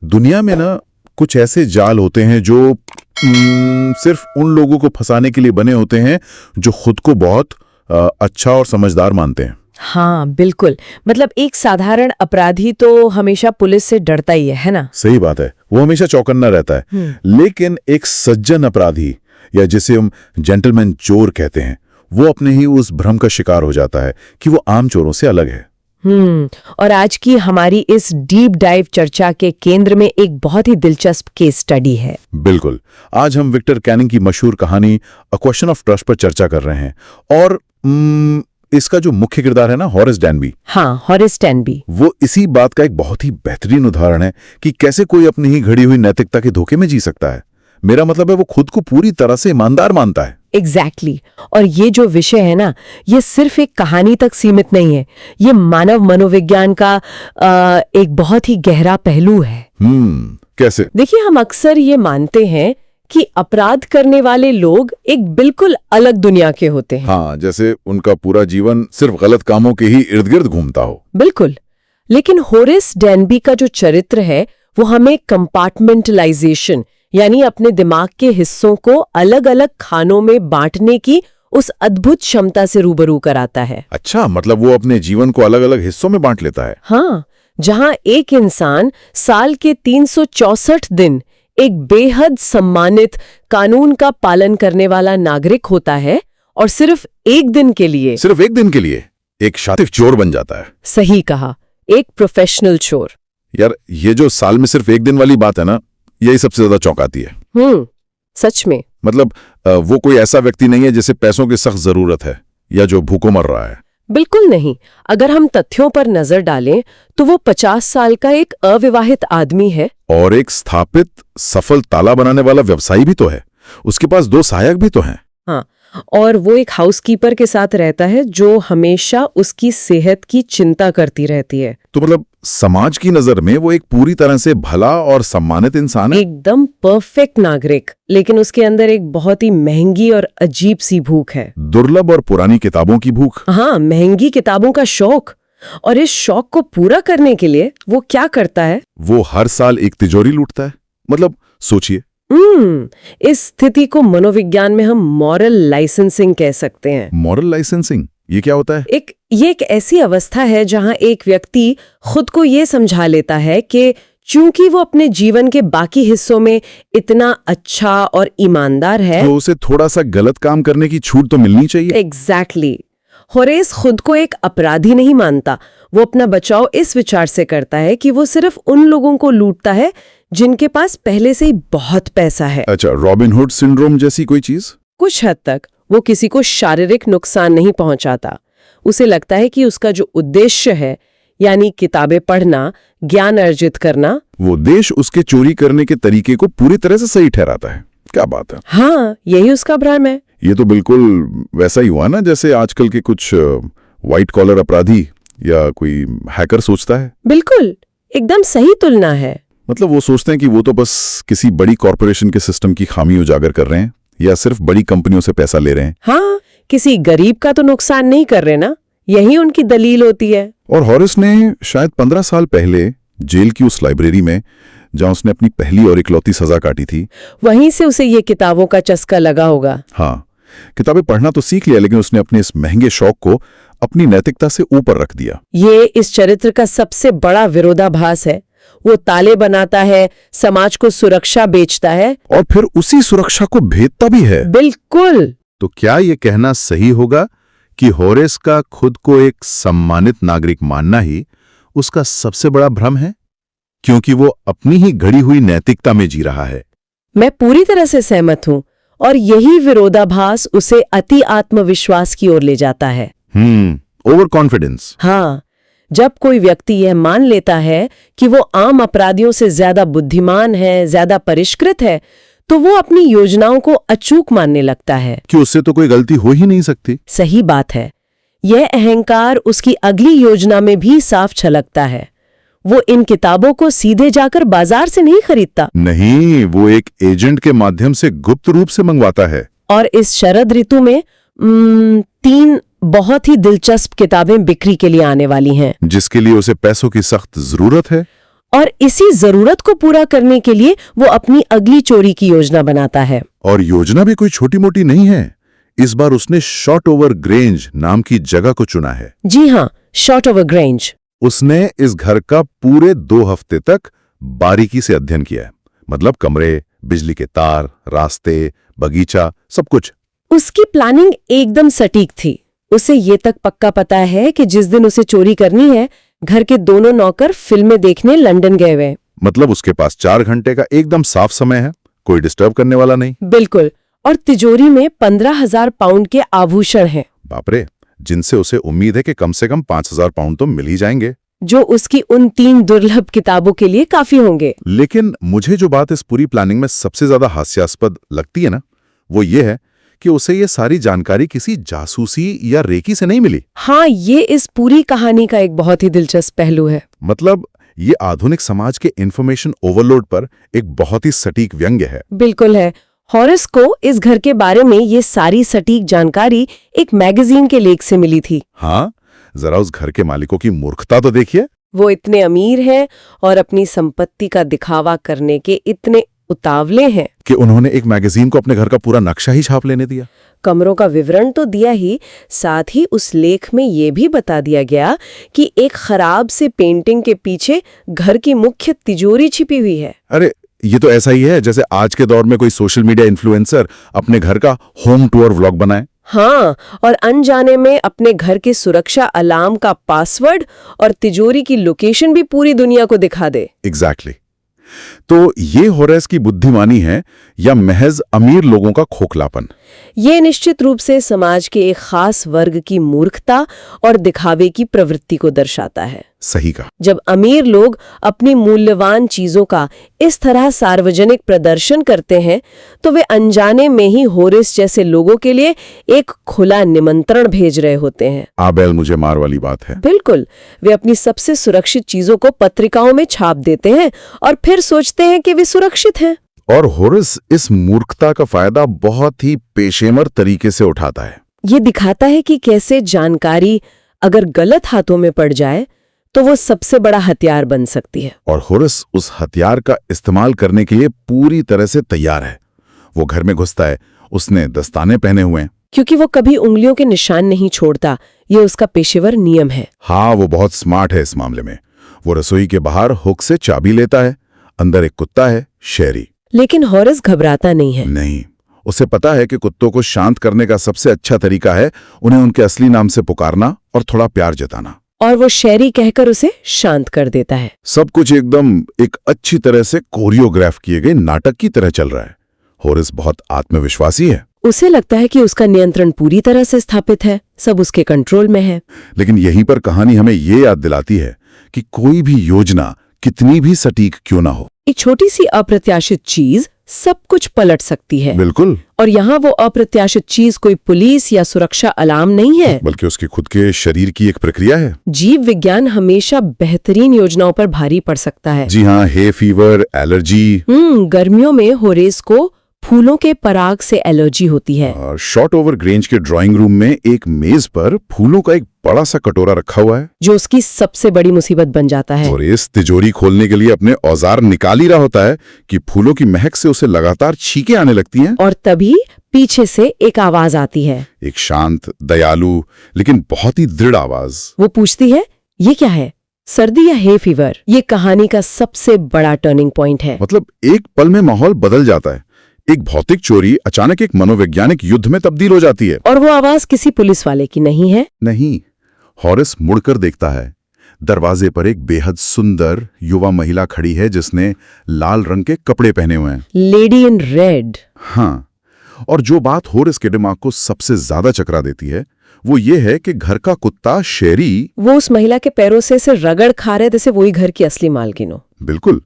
दुनिया में ना कुछ ऐसे जाल होते हैं जो सिर्फ उन लोगों को फंसाने के लिए बने होते हैं जो खुद को बहुत अच्छा और समझदार मानते हैं। हाँ बिल्कुल, मतलब एक साधारण अपराधी तो हमेशा पुलिस से डरता ही है ना? सही बात है, वो हमेशा चौकन्ना रहता है। लेकिन एक सज्जन अपराधी, या जिसे हम जेंटलमैन चोर कहते हैं, वो अपने ही उस भ्रम का शिकार हो जाता है कि वो आम चोरों से अलग है। और आज की हमारी इस डीप डाइव चर्चा के केंद्र में एक बहुत ही दिलचस्प केस स्टडी है। बिल्कुल, आज हम विक्टर कैनिंग की मशहूर कहानी अ क्वेश्चन ऑफ ट्रस्ट पर चर्चा कर रहे हैं। और इसका जो मुख्य किरदार है ना, हॉरेस डैनबी। हाँ, हॉरेस डैनबी। वो इसी बात का एक बहुत ही बेहतरीन उदाहरण है कि कैसे कोई अपनी ही घड़ी हुई नैतिकता के धोखे में जी सकता है। मेरा मतलब है वो खुद को पूरी तरह से ईमानदार मानता है। एग्जैक्टली। और ये जो विषय है ना, ये सिर्फ एक कहानी तक सीमित नहीं है, ये मानव मनोविज्ञान का एक बहुत ही गहरा पहलू है। कैसे? देखिए, हम अक्सर ये मानते हैं कि अपराध करने वाले लोग एक बिल्कुल अलग दुनिया के होते हैं। हाँ, जैसे उनका पूरा जीवन सिर्फ गलत कामों के ही इर्द गिर्द घूमता हो। बिल्कुल, लेकिन हॉरेस डैनबी का जो चरित्र है वो हमें कंपार्टमेंटलाइजेशन, यानी अपने दिमाग के हिस्सों को अलग अलग खानों में बांटने की उस अद्भुत क्षमता से रूबरू कराता है। अच्छा, मतलब वो अपने जीवन को अलग अलग हिस्सों में बांट लेता है। हाँ, जहां एक इंसान साल के 364 दिन एक बेहद सम्मानित, कानून का पालन करने वाला नागरिक होता है, और सिर्फ एक दिन के लिए एक शातिर चोर बन जाता है। सही कहा, एक प्रोफेशनल चोर। यार, ये जो साल में सिर्फ एक दिन वाली बात है ना, यही सबसे ज्यादा चौंकाती है। सच में। मतलब वो कोई ऐसा व्यक्ति नहीं है जिसे पैसों की सख्त जरूरत है या जो भूखों मर रहा है। बिल्कुल नहीं। अगर हम तथ्यों पर नजर डालें तो वो 50 साल का एक अविवाहित आदमी है, और एक स्थापित सफल ताला बनाने वाला व्यवसायी भी तो है। उसके पास 2 सहायक भी तो हैं। हाँ, और वो एक हाउसकीपर के साथ रहता है जो हमेशा उसकी सेहत की चिंता करती रहती है। तो मतलब समाज की नजर में वो एक पूरी तरह से भला और सम्मानित इंसान है। एकदम परफेक्ट नागरिक, लेकिन उसके अंदर एक बहुत ही महंगी और अजीब सी भूख है। दुर्लभ और पुरानी किताबों की भूख। हाँ, महंगी किताबों का शौक। और इस शौक को पूरा करने के लिए वो क्या करता है? वो हर साल एक तिजोरी लूटता है। मतलब सोचिए। इस स्थिति को मनोविज्ञान में हम मॉरल लाइसेंसिंग कह सकते हैं। मॉरल लाइसेंसिंग, ये क्या होता है? ये एक ऐसी अवस्था है जहां एक व्यक्ति खुद को ये समझा लेता है कि चूंकि वो अपने जीवन के बाकी हिस्सों में इतना अच्छा और ईमानदार है, तो उसे थोड़ा सा गलत काम करने की छूट तो मिलनी चाहिए। एग्जैक्टली। हॉरेस खुद को एक अपराधी नहीं मानता। वो अपना बचाव इस विचार से करता है कि वो सिर्फ उन लोगों को लूटता है जिनके पास पहले से ही बहुत पैसा है। अच्छा, रॉबिन हुड सिंड्रोम जैसी कोई चीज? कुछ हद तक। वो किसी को शारीरिक नुकसान नहीं पहुंचाता। उसे लगता है कि उसका जो उद्देश्य है, यानी किताबें पढ़ना, ज्ञान अर्जित करना, वो उद्देश्य उसके चोरी करने के तरीके को पूरी तरह से सही ठहराता है। क्या बात है। हाँ, यही उसका भ्रम है। ये तो बिल्कुल वैसा ही हुआ ना जैसे आजकल के कुछ व्हाइट कॉलर अपराधी या कोई हैकर सोचता है। बिल्कुल, एकदम सही तुलना है। मतलब वो सोचते हैं कि वो तो बस किसी बड़ी कॉर्पोरेशन के सिस्टम की खामी उजागर कर रहे हैं या सिर्फ बड़ी कंपनियों से पैसा ले रहे हैं। हाँ, किसी गरीब का तो नुकसान नहीं कर रहे ना, यही उनकी दलील होती है। और हॉरेस ने शायद 15 साल पहले जेल की उस लाइब्रेरी में, जहां उसने अपनी पहली और इकलौती सजा काटी थी, वहीं से उसे ये किताबों का चस्का लगा होगा। हाँ, किताबें पढ़ना तो सीख लिया, लेकिन उसने अपने इस महंगे शौक को अपनी नैतिकता से ऊपर रख दिया। ये इस चरित्र का सबसे बड़ा विरोधाभास है। वो ताले बनाता है, समाज को सुरक्षा बेचता है, और फिर उसी सुरक्षा को भेदता भी है। बिल्कुल। तो क्या ये कहना सही होगा कि हॉरेस का खुद को एक सम्मानित नागरिक मानना ही उसका सबसे बड़ा भ्रम है, क्योंकि वो अपनी ही घड़ी हुई नैतिकता में जी रहा है? मैं पूरी तरह से सहमत हूं, और यही विरोधाभास उसे अति आत्मविश्वास की ओर ले जाता है। Over confidence. हाँ, जब कोई व्यक्ति यह मान लेता है कि वो आम अपराधियों से ज्यादा बुद्धिमान है, ज्यादा परिष्कृत है, तो वो अपनी योजनाओं को अचूक मानने लगता है कि उससे तो कोई गलती हो ही नहीं सकती। सही बात है। यह अहंकार उसकी अगली योजना में भी साफ छलकता है। वो इन किताबों को सीधे जाकर बाजार से नहीं खरीदता। नहीं, वो एक एजेंट के माध्यम से गुप्त रूप से मंगवाता है। और इस शरद ऋतु में 3 बहुत ही दिलचस्प किताबें बिक्री के लिए आने वाली हैं, जिसके लिए उसे पैसों की सख्त जरूरत है। और इसी जरूरत को पूरा करने के लिए वो अपनी अगली चोरी की योजना बनाता है। और योजना भी कोई छोटी मोटी नहीं है। इस बार उसने शॉर्ट ओवर ग्रेंज नाम की जगह को चुना है। जी हाँ, शॉर्ट ओवर ग्रेंज। उसने इस घर का पूरे 2 हफ्ते तक बारीकी से अध्ययन किया है। मतलब कमरे, बिजली के तार, रास्ते, बगीचा, सब कुछ। उसकी प्लानिंग एकदम सटीक थी। उसे ये तक पक्का पता है कि जिस दिन उसे चोरी करनी है, घर के दोनों नौकर फिल्में देखने लंदन गए हुए। मतलब उसके पास 4 घंटे का एकदम साफ समय है, कोई डिस्टर्ब करने वाला नहीं। बिल्कुल। और तिजोरी में 15,000 पाउंड के आभूषण हैं। बापरे, जिनसे उसे उम्मीद है कि कम से कम 5,000 पाउंड तो मिल ही जाएंगे, जो उसकी उन 3 दुर्लभ किताबों के लिए काफी होंगे। लेकिन मुझे जो बात इस पूरी प्लानिंग में सबसे ज्यादा हास्यास्पद लगती है ना, वो ये है कि उसे ये सारी जानकारी किसी जासूसी या रेकी से नहीं मिली। हाँ, ये इस पूरी कहानी का एक बहुत ही दिलचस्प पहलू है। मतलब ये आधुनिक समाज के इंफॉर्मेशन ओवरलोड पर एक बहुत ही सटीक व्यंग्य है। बिल्कुल है। हॉरेस को इस घर के बारे में ये सारी सटीक जानकारी एक मैगजीन के लेख से मिली थी। हाँ, जरा उस घर के मालिकों की मूर्खता तो देखिए। वो इतने अमीर हैं और अपनी संपत्ति का दिखावा करने के इतने उतावले हैं कि उन्होंने एक मैगजीन को अपने घर का पूरा नक्शा ही छाप लेने दिया। कमरों का विवरण तो दिया ही, साथ ही उस लेख में ये भी बता दिया गया कि एक खराब से पेंटिंग के पीछे घर की मुख्य तिजोरी छिपी हुई है। अरे, ये तो ऐसा ही है जैसे आज के दौर में कोई सोशल मीडिया इन्फ्लुएंसर अपने घर का होम टूर व्लॉग बनाए। हाँ, और अनजाने में अपने घर के सुरक्षा अलार्म का पासवर्ड और तिजोरी की लोकेशन भी पूरी दुनिया को दिखा दे। एग्जैक्टली। तो ये होरेस की बुद्धिमानी है या महज अमीर लोगों का खोखलापन? ये निश्चित रूप से समाज के एक खास वर्ग की मूर्खता और दिखावे की प्रवृत्ति को दर्शाता है। सही कहा। जब अमीर लोग अपनी मूल्यवान चीजों का इस तरह सार्वजनिक प्रदर्शन करते हैं, तो वे अनजाने में ही होरेस जैसे लोगों के लिए एक खुला निमंत्रण भेज रहे होते हैं। आबेल मुझे मार वाली बात है। बिल्कुल। वे अपनी सबसे सुरक्षित चीजों को पत्रिकाओं में छाप देते हैं और फिर सोचते हैं कि वे सुरक्षित हैं। और होरेस इस मूर्खता का फायदा बहुत ही पेशेवर तरीके से उठाता है। ये दिखाता है कि कैसे जानकारी अगर गलत हाथों में पड़ जाए तो वो सबसे बड़ा हथियार बन सकती है। और होरेस उस हथियार का इस्तेमाल करने के लिए पूरी तरह से तैयार है। वो घर में घुसता है, उसने दस्ताने पहने हुए हैं। क्योंकि वो कभी उंगलियों के निशान नहीं छोड़ता, ये उसका पेशेवर नियम है। हाँ, वो बहुत स्मार्ट है इस मामले में। वो रसोई के बाहर हुक से चाबी लेता है। अंदर एक कुत्ता है, शेरी। लेकिन हॉरेस घबराता नहीं है। नहीं, उसे पता है कि कुत्तों को शांत करने का सबसे अच्छा तरीका है उन्हें उनके असली नाम से पुकारना और थोड़ा प्यार जताना। और वो शेरी कहकर उसे शांत कर देता है। सब कुछ एकदम एक अच्छी तरह से कोरियोग्राफ किए गए नाटक की तरह चल रहा है। होरेस बहुत आत्मविश्वासी है। उसे लगता है कि उसका नियंत्रण पूरी तरह से स्थापित है, सब उसके कंट्रोल में है। लेकिन यहीं पर कहानी हमें ये याद दिलाती है कि कोई भी योजना कितनी भी सटीक क्यों ना हो, एक छोटी सी अप्रत्याशित चीज सब कुछ पलट सकती है। बिल्कुल। और यहाँ वो अप्रत्याशित चीज कोई पुलिस या सुरक्षा अलार्म नहीं है, बल्कि उसके खुद के शरीर की एक प्रक्रिया है। जीव विज्ञान हमेशा बेहतरीन योजनाओं पर भारी पड़ सकता है। जी हाँ, हे फीवर, एलर्जी। गर्मियों में होरेस को फूलों के पराग से एलर्जी होती है। शॉर्ट ओवर ग्रेंज के ड्राइंग रूम में एक मेज पर फूलों का एक बड़ा सा कटोरा रखा हुआ है, जो उसकी सबसे बड़ी मुसीबत बन जाता है। और इस तिजोरी खोलने के लिए अपने औजार निकाल ही रहा होता है कि फूलों की महक से उसे लगातार छींकें आने लगती हैं। और तभी पीछे से एक आवाज आती है, एक शांत, दयालु लेकिन बहुत ही दृढ़ आवाज। वो पूछती है, ये क्या है, सर्दी या हे फीवर? ये कहानी का सबसे बड़ा टर्निंग पॉइंट है। मतलब एक पल में माहौल बदल जाता है। एक भौतिक चोरी अचानक एक मनोवैज्ञानिक युद्ध में तब्दील हो जाती है। और वो आवाज किसी पुलिस वाले की नहीं है। नहीं, हॉरेस मुड़कर देखता है। दरवाजे पर एक बेहद सुंदर युवा महिला खड़ी है जिसने लाल रंग के कपड़े पहने हुए हैं। Lady in red. हाँ, और जो बात होरेस के दिमाग को सबसे ज्यादा चकरा देती है वो ये है कि घर का कुत्ता शेरी, वो उस महिला के पैरों से रगड़ खा रहे जैसे वही घर की असली मालकिन हो। बिल्कुल।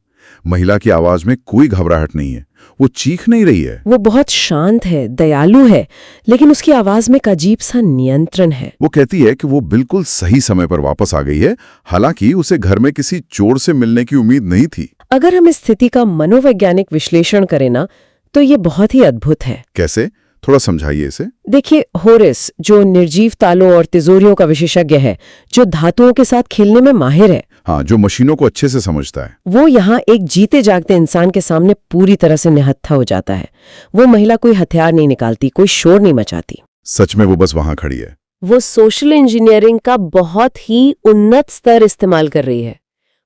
महिला की आवाज में कोई घबराहट नहीं है, वो चीख नहीं रही है। वो बहुत शांत है, दयालु है, लेकिन उसकी आवाज में एक अजीब सा नियंत्रण है। वो कहती है कि वो बिल्कुल सही समय पर वापस आ गई है, हालांकि उसे घर में किसी चोर से मिलने की उम्मीद नहीं थी। अगर हम इस स्थिति का मनोवैज्ञानिक विश्लेषण करें ना, तो ये बहुत ही अद्भुत है। कैसे? थोड़ा समझाइए इसे। देखिए, होरेस जो निर्जीव तालों और तिजोरियों का विशेषज्ञ है, जो धातुओं के साथ खेलने में माहिर है, हाँ, जो मशीनों को अच्छे से समझता है। वो यहाँ एक जीते जागते इंसान के सामने पूरी तरह से निहत्था हो जाता है। वो महिला कोई हथियार नहीं निकालती, कोई शोर नहीं मचाती। सच में वो बस वहां खड़ी है। वो सोशल इंजीनियरिंग का बहुत ही उन्नत स्तर इस्तेमाल कर रही है।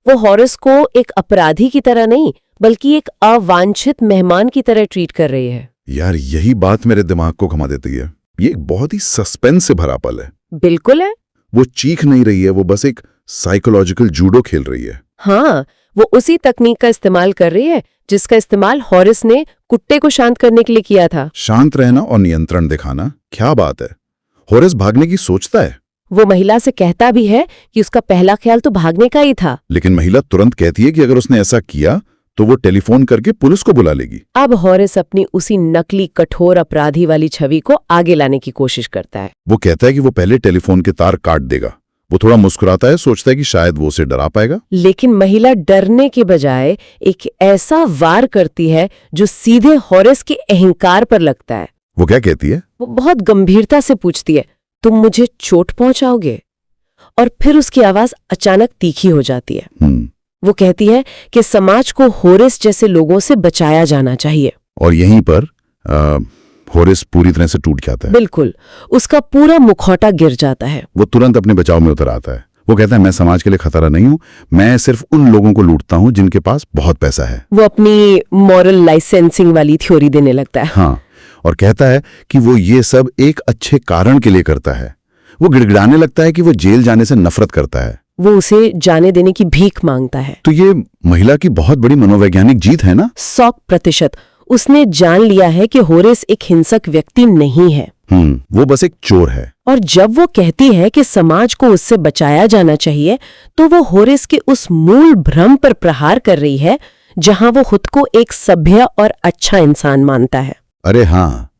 वो हॉरेस को एक अपराधी की तरह नहीं, बल्कि एक अवांछित मेहमान की तरह ट्रीट कर रही है। यार, यही बात मेरे दिमाग को घुमा देती है। ये एक बहुत ही सस्पेंस से भरा पल है। बिल्कुल है। वो चीख नहीं रही है, वो बस एक साइकोलॉजिकल जूडो खेल रही है। हाँ, वो उसी तकनीक का इस्तेमाल कर रही है जिसका इस्तेमाल हॉरेस ने कुत्ते को शांत करने के लिए किया था। शांत रहना और नियंत्रण दिखाना, क्या बात है। हॉरेस भागने की सोचता है। वो महिला से कहता भी है कि उसका पहला ख्याल तो भागने का ही था। लेकिन महिला तुरंत कहती है कि अगर उसने ऐसा किया तो वो टेलीफोन करके पुलिस को बुला लेगी। अब हॉरेस अपनी उसी नकली कठोर अपराधी वाली छवि को आगे लाने की कोशिश करता है। वो कहता है कि वो पहले टेलीफोन के तार काट देगा। वो थोड़ा मुस्कुराता है, सोचता है कि शायद वो उसे डरा पाएगा। लेकिन महिला डरने के बजाय एक ऐसा वार करती है जो सीधे हॉरेस के अहंकार पर लगता है। वो क्या कहती है? वो बहुत गंभीरता से पूछती है, तुम मुझे चोट पहुंचाओगे? और फिर उसकी आवाज अचानक तीखी हो जाती है। वो कहती है कि समाज को हॉरेस जैसे लोगों से बचाया जाना चाहिए। और यहीं पर हॉरेस पूरी तरह से टूट जाता है। बिल्कुल, उसका पूरा मुखौटा गिर जाता है। वो तुरंत अपने बचाव में उतर आता है। वो कहता है, मैं समाज के लिए खतरा नहीं हूं, मैं सिर्फ उन लोगों को लूटता हूं जिनके पास बहुत पैसा है। वो अपनी मॉरल लाइसेंसिंग वाली थ्योरी देने लगता है। हाँ, और कहता है कि वो ये सब एक अच्छे कारण के लिए करता है। वो गिड़गिड़ाने लगता है कि वो जेल जाने से नफरत करता है। वो उसे जाने देने की भीख मांगता है। तो ये महिला की बहुत बड़ी मनोवैज्ञानिक जीत है ना? 100%। उसने जान लिया है कि हॉरेस एक हिंसक व्यक्ति नहीं है। वो बस एक चोर है। और जब वो कहती है कि समाज को उससे बचाया जाना चाहिए, तो वो हॉरेस के उस मूल भ्रम पर प्रहार कर रही है जहां वो खुद को एक सभ्य और अच्छा इंसान मानता है। अरे हाँ,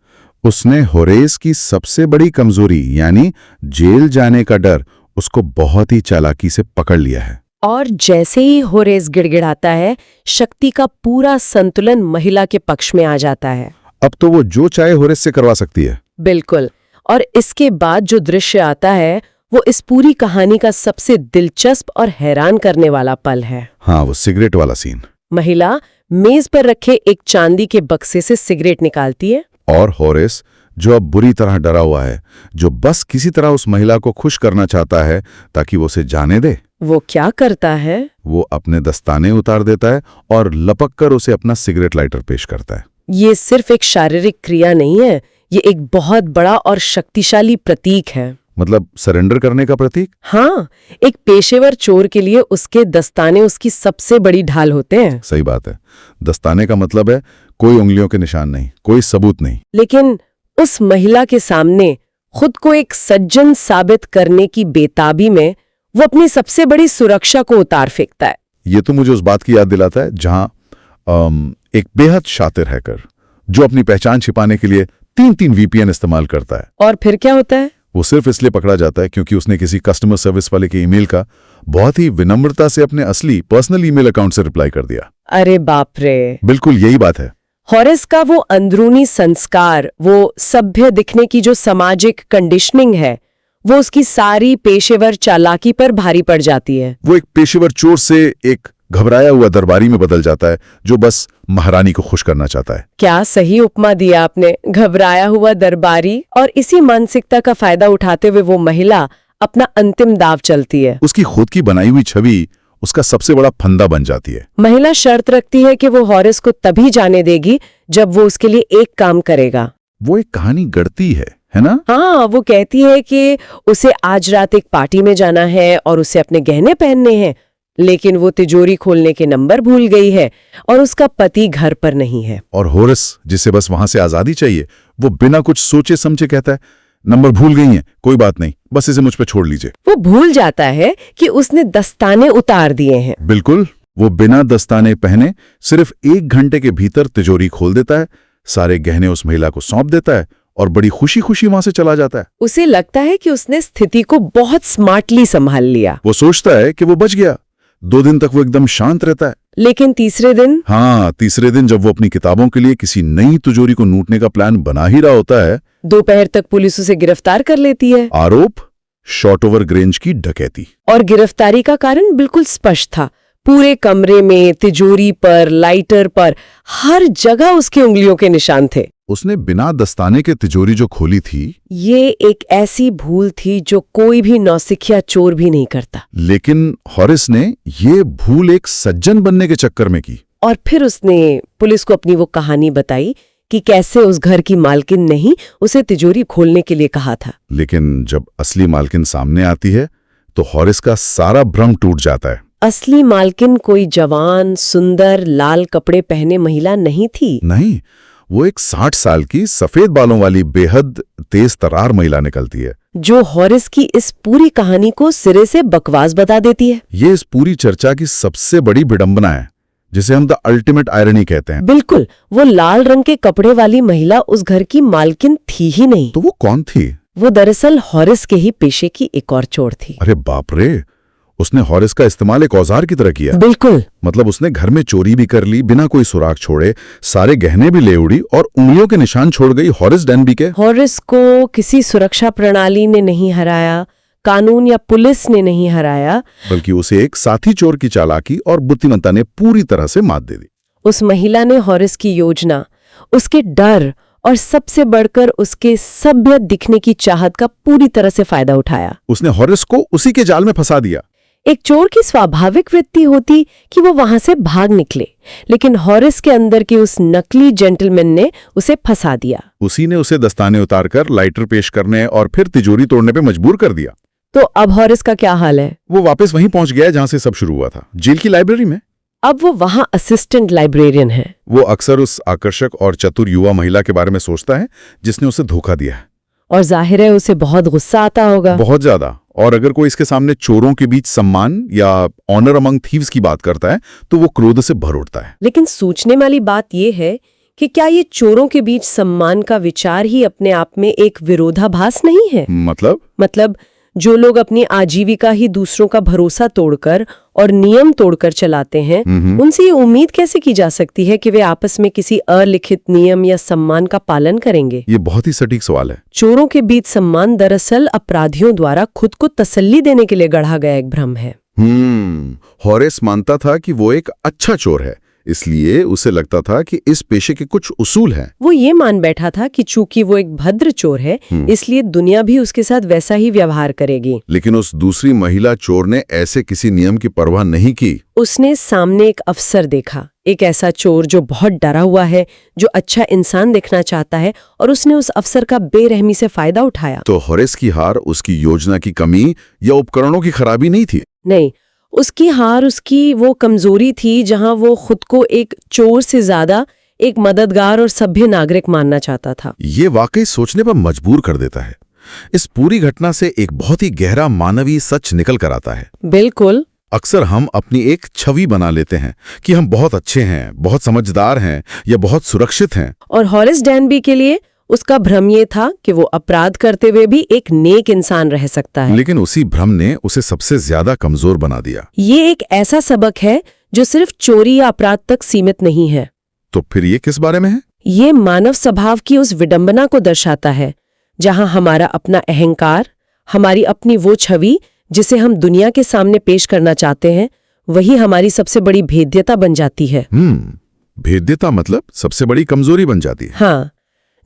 उसने हॉरेस की सबसे बड़ी कमजोरी यानी जेल जाने का डर उसको बहुत ही चालाकी से पकड़ लिया है। और जैसे ही हॉरेस गिड़गिड़ाता है, शक्ति का पूरा संतुलन महिला के पक्ष में आ जाता है। अब तो वो जो चाहे हॉरेस से करवा सकती है। बिल्कुल। और इसके बाद जो दृश्य आता है वो इस पूरी कहानी का सबसे दिलचस्प और हैरान करने वाला पल है। हाँ, वो सिगरेट वाला सीन। महिला मेज पर रखे एक चांदी के बक्से से सिगरेट निकालती है। और हॉरेस, जो अब बुरी तरह डरा हुआ है, जो बस किसी तरह उस महिला को खुश करना चाहता है ताकि वो उसे जाने दे, वो क्या करता है? वो अपने दस्ताने उतार देता है और लपक कर उसे अपना सिगरेट लाइटर पेश करता है। ये सिर्फ एक शारीरिक क्रिया नहीं है, ये एक बहुत बड़ा और शक्तिशाली प्रतीक है। मतलब सरेंडर करने का प्रतीक? हाँ, एक पेशेवर चोर के लिए उसके दस्ताने उसकी सबसे बड़ी ढाल होते हैं। सही बात है। दस्ताने का मतलब है कोई उंगलियों के निशान नहीं, कोई सबूत नहीं। लेकिन उस महिला के सामने खुद को एक सज्जन साबित करने की बेताबी में वो अपनी सबसे बड़ी सुरक्षा को उतार फेंकता है। ये तो मुझे उस बात की याद दिलाता है जहां एक बेहद शातिर हैकर जो अपनी पहचान छिपाने के लिए 3-3 VPN इस्तेमाल करता है। और फिर क्या होता है? वो सिर्फ इसलिए पकड़ा जाता है क्योंकि उसने किसी कस्टमर सर्विस वाले के ईमेल का बहुत ही विनम्रता से अपने असली पर्सनल ईमेल अकाउंट से रिप्लाई कर दिया। अरे बाप रे! बिल्कुल यही बात है। हॉरेस का वो अंदरूनी संस्कार, वो सभ्य दिखने की जो सामाजिक कंडीशनिंग है, वो उसकी सारी पेशेवर चालाकी पर भारी पड़ जाती है। वो एक पेशेवर चोर से एक घबराया हुआ दरबारी में बदल जाता है जो बस महारानी को खुश करना चाहता है। क्या सही उपमा दिया आपने, घबराया हुआ दरबारी। और इसी मानसिकता का फायदा उठाते हुए वो महिला अपना अंतिम दाव चलती है। उसकी खुद की बनाई हुई छवि उसका सबसे बड़ा फंदा बन जाती है। महिला शर्त रखती है कि वो हॉरेस को तभी जाने देगी जब वो उसके लिए एक काम करेगा। वो एक कहानी गढ़ती है ना? हाँ, वो कहती है कि उसे आज रात एक पार्टी में जाना है और उसे अपने गहने पहनने हैं, लेकिन वो तिजोरी खोलने के नंबर भूल गई है और उसका पति घर पर नहीं है। और हॉरेस, जिसे बस वहां से आजादी चाहिए, वो बिना कुछ सोचे समझे कहता है, नंबर भूल गई हैं, कोई बात नहीं, बस इसे मुझ पे छोड़ लीजिए। वो भूल जाता है कि उसने दस्ताने उतार दिए हैं। बिल्कुल, वो बिना दस्ताने पहने सिर्फ 1 घंटे के भीतर तिजोरी खोल देता है, सारे गहने उस महिला को सौंप देता है और बड़ी खुशी खुशी वहां से चला जाता है। उसे लगता है कि उसने स्थिति को बहुत स्मार्टली संभाल लिया। वो सोचता है कि वो बच गया। 2 दिन तक वो एकदम शांत रहता है। लेकिन तीसरे दिन जब वो अपनी किताबों के लिए किसी नई तिजोरी को लूटने का प्लान बना ही रहा होता है, दोपहर तक पुलिस उसे गिरफ्तार कर लेती है। आरोप शॉर्ट ओवर ग्रेंज की डकैती। और गिरफ्तारी का कारण बिल्कुल स्पष्ट था। पूरे कमरे में, तिजोरी पर, लाइटर पर, हर जगह उसकी उंगलियों के निशान थे। उसने बिना दस्ताने के तिजोरी जो खोली थी, ये एक ऐसी भूल थी जो कोई भी नौसिखिया चोर भी नहीं करता। लेकिन हॉरिस ने ये भूल एक सज्जन बनने के चक्कर में की। और फिर उसने पुलिस को अपनी वो कहानी बताई कि कैसे उस घर की मालकिन ने ही उसे तिजोरी खोलने के लिए कहा था। लेकिन जब असली मालकिन सामने आती है तो हॉरिस का सारा भ्रम टूट जाता है। असली मालकिन कोई जवान, सुंदर, लाल कपड़े पहने महिला नहीं थी। नहीं, वो एक 60 साल की सफेद बालों वाली बेहद तेज तरार महिला निकलती है, जो हॉरिस की इस पूरी कहानी को सिरे से बकवास बता देती है। ये इस पूरी चर्चा की सबसे बड़ी विडंबना है, जिसे हम द अल्टीमेट आयरनी कहते हैं। बिल्कुल, वो लाल रंग के कपड़े वाली महिला उस घर की मालकिन थी ही नहीं। तो वो कौन थी? वो दरअसल हॉरिस के ही पेशे की एक और चोर थी। अरे बाप रे, उसने हॉरिस का इस्तेमाल एक औजार की तरह किया। बिल्कुल। मतलब उसने घर में चोरी भी कर ली, बिना कोई सुराग छोड़े, सारे गहने भी ले उड़ी और उंगलियों के निशान छोड़ गई हॉरिस डैनबी के। हॉरिस को किसी सुरक्षा प्रणाली ने नहीं हराया, कानून या पुलिस ने नहीं हराया, बल्कि उसे एक साथी चोर की चालाकी और बुद्धिमत्ता ने पूरी तरह से मात दे दी। उस महिला ने हॉरिस की योजना, उसके डर और सबसे बढ़कर उसके सभ्य दिखने की चाहत का पूरी तरह से फायदा उठाया। उसने हॉरिस को उसी के जाल में फंसा दिया। एक चोर की स्वाभाविक वृत्ति होती कि वो वहां से भाग निकले, लेकिन हॉरिस के अंदर के उस नकली जेंटलमैन ने उसे फंसा दिया। उसी ने उसे दस्ताने उतारकर लाइटर पेश करने और फिर तिजोरी तोड़ने पे मजबूर कर दिया। तो अब हॉरिस का क्या हाल है? वो वापस वहीं पहुंच गया जहां से सब शुरू हुआ था, जेल की लाइब्रेरी में। अब वो वहां असिस्टेंट लाइब्रेरियन है। वो अक्सर उस आकर्षक और चतुर युवा महिला के बारे में सोचता है जिसने उसे धोखा दिया है। और जाहिर है उसे बहुत गुस्सा आता होगा। बहुत ज्यादा। और अगर कोई इसके सामने चोरों के बीच सम्मान या ऑनर अमंग थीव्स की बात करता है तो वो क्रोध से भर उठता है। लेकिन सोचने वाली बात यह है कि क्या ये चोरों के बीच सम्मान का विचार ही अपने आप में एक विरोधाभास नहीं है? मतलब जो लोग अपनी आजीविका ही दूसरों का भरोसा तोड़कर और नियम तोड़कर चलाते हैं, उनसे ये उम्मीद कैसे की जा सकती है कि वे आपस में किसी अलिखित नियम या सम्मान का पालन करेंगे? ये बहुत ही सटीक सवाल है। चोरों के बीच सम्मान दरअसल अपराधियों द्वारा खुद को तसल्ली देने के लिए गढ़ा गया एक भ्रम है। हॉरिस मानता था कि वो एक अच्छा चोर है, इसलिए उसे लगता था कि इस पेशे के कुछ उसूल हैं। वो ये मान बैठा था कि चूंकि वो एक भद्र चोर है, इसलिए दुनिया भी उसके साथ वैसा ही व्यवहार करेगी। लेकिन उस दूसरी महिला चोर ने ऐसे किसी नियम की परवाह नहीं की। उसने सामने एक अफसर देखा, एक ऐसा चोर जो बहुत डरा हुआ है, जो अच्छा इंसान दिखना चाहता है, और उसने उस अफसर का बेरहमी से फायदा उठाया। तो हॉरिस की हार उसकी योजना की कमी या उपकरणों की खराबी नहीं थी। नहीं, उसकी हार उसकी वो कमजोरी थी जहां वो खुद को एक चोर से ज्यादा एक मददगार और सभ्य नागरिक मानना चाहता था। ये वाकई सोचने पर मजबूर कर देता है। इस पूरी घटना से एक बहुत ही गहरा मानवीय सच निकल कर आता है। बिल्कुल। अक्सर हम अपनी एक छवि बना लेते हैं कि हम बहुत अच्छे हैं, बहुत समझदार हैं या बहुत सुरक्षित हैं। और हॉरिस डैनबी के लिए उसका भ्रम ये था कि वो अपराध करते हुए भी एक नेक इंसान रह सकता है। लेकिन उसी भ्रम ने उसे सबसे ज्यादा कमजोर बना दिया। ये एक ऐसा सबक है जो सिर्फ चोरी या अपराध तक सीमित नहीं है। तो फिर ये किस बारे में है? ये मानव स्वभाव की उस विडंबना को दर्शाता है, जहां हमारा अपना अहंकार, हमारी अपनी वो छवि जिसे हम दुनिया के सामने पेश करना चाहते हैं, वही हमारी सबसे बड़ी भेद्यता बन जाती है। भेद्यता मतलब सबसे बड़ी कमजोरी बन जाती है। हाँ,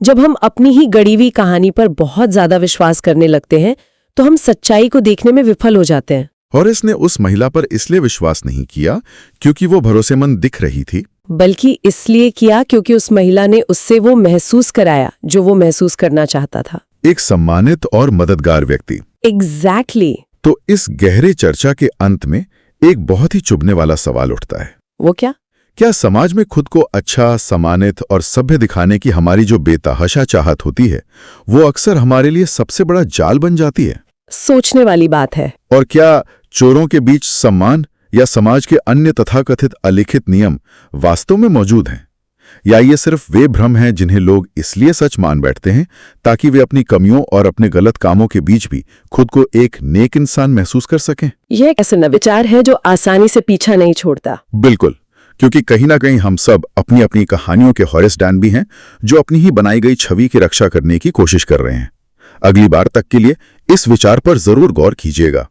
जब हम अपनी ही गढ़ी हुई कहानी पर बहुत ज्यादा विश्वास करने लगते हैं तो हम सच्चाई को देखने में विफल हो जाते हैं। हॉरिस ने उस महिला पर इसलिए विश्वास नहीं किया क्योंकि वो भरोसेमंद दिख रही थी, बल्कि इसलिए किया क्योंकि उस महिला ने उससे वो महसूस कराया जो वो महसूस करना चाहता था, एक सम्मानित और मददगार व्यक्ति। एग्जैक्टली। तो इस गहरे चर्चा के अंत में एक बहुत ही चुभने वाला सवाल उठता है। वो क्या समाज में खुद को अच्छा, सम्मानित और सभ्य दिखाने की हमारी जो बेतहाशा चाहत होती है, वो अक्सर हमारे लिए सबसे बड़ा जाल बन जाती है? सोचने वाली बात है। और क्या चोरों के बीच सम्मान या समाज के अन्य तथाकथित अलिखित नियम वास्तव में मौजूद हैं, या ये सिर्फ वे भ्रम हैं जिन्हें लोग इसलिए सच मान बैठते हैं ताकि वे अपनी कमियों और अपने गलत कामों के बीच भी खुद को एक नेक इंसान महसूस कर सकें? यह एक ऐसा विचार है जो आसानी से पीछा नहीं छोड़ता। बिल्कुल, क्योंकि कहीं ना कहीं हम सब अपनी अपनी कहानियों के हॉरिस डैनबी हैं जो अपनी ही बनाई गई छवि की रक्षा करने की कोशिश कर रहे हैं। अगली बार तक के लिए इस विचार पर जरूर गौर कीजिएगा।